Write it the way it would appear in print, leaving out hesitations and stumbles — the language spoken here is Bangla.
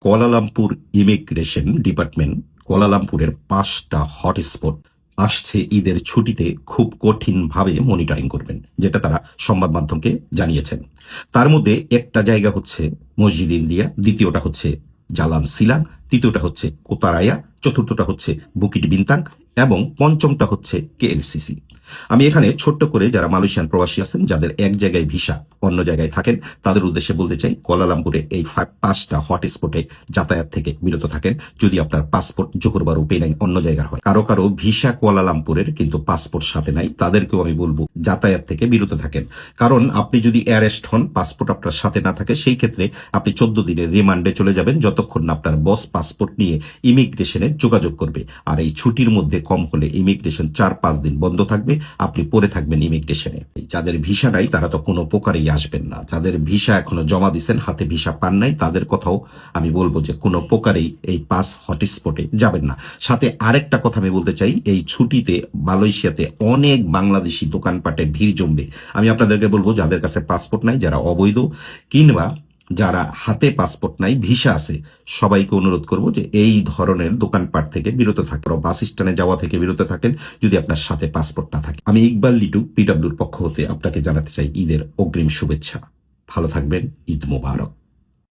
কুয়ালালামপুর ইমিগ্রেশন ডিপার্টমেন্ট কুয়ালালামপুরের 5টা হটস্পট আসছে ঈদের ছুটিতে খুব কঠিনভাবে মনিটরিং করবেন, যেটা তারা সংবাদ মাধ্যমকে জানিয়েছেন। তার মধ্যে একটা জায়গা হচ্ছে মসজিদ ইন্ডিয়া, দ্বিতীয়টা হচ্ছে জালান সিলাং, তৃতীয়টা হচ্ছে কোতারায়া, চতুর্থটা হচ্ছে বুকিট বিন্তাং এবং পঞ্চমটা হচ্ছে কেএলসিসি। আমি এখানে ছোট্ট করে যারা মালয়েশিয়ান প্রবাসী আছেন, যাদের এক জায়গায় ভিসা অন্য জায়গায় থাকেন, তাদের উদ্দেশ্যে বলতে চাই, কুয়ালালামপুরে এই 5টা হটস্পটে যাতায়াত থেকে বিরত থাকেন যদি আপনার পাসপোর্ট জোহর বা পেনাং অন্য জায়গার হয়। কারো কারো ভিসা কুয়ালালামপুরের কিন্তু পাসপোর্ট সাথে নাই, তাদেরকেও আমি বলবো যাতায়াত থেকে বিরত থাকেন। কারণ আপনি যদি অ্যারেস্ট হন, পাসপোর্ট আপনার সাথে না থাকে, সেই ক্ষেত্রে আপনি 14 দিনের রিমান্ডে চলে যাবেন, যতক্ষণ না আপনার বস পাসপোর্ট নিয়ে ইমিগ্রেশনে যোগাযোগ করবে। আর এই ছুটির মধ্যে কম হলে ইমিগ্রেশন 4-5 দিন বন্ধ থাকবে, আপনি পড়ে থাকবেন ইমিগ্রেশনে। যাদের ভিসা নাই তারা তো কোনো প্রকারেই আসবেন না। যাদের ভিসা এখনো জমা দিচ্ছেন, হাতে ভিসা পান নাই, তাদের কথাও আমি বলবো যে কোনো প্রকারেই এই 5 হটস্পটে যাবেন না। সাথে আরেকটা কথা আমি বলতে চাই, এই ছুটিতে মালয়েশিয়াতে অনেক বাংলাদেশি দোকানপাটে ভিড় জমবে। আমি আপনাদেরকে বলবো, যাদের কাছে পাসপোর্ট নাই, যারা অবৈধ কিংবা যারা হাতে পাসপোর্ট নাই, ভিসা আছে, সবাইকে অনুরোধ করব যে এই ধরনের দোকানপাট থেকে বিরত থাকেন, বাস স্ট্যান্ডে যাওয়া থেকে বিরত থাকেন যদি আপনার সাথে পাসপোর্ট না থাকে। আমি ইকবাল লিটু পিডব্লিউর পক্ষ হতে আপনাকে জানাতে চাই ঈদের অগ্রিম শুভেচ্ছা। ভালো থাকবেন, ঈদ মোবারক।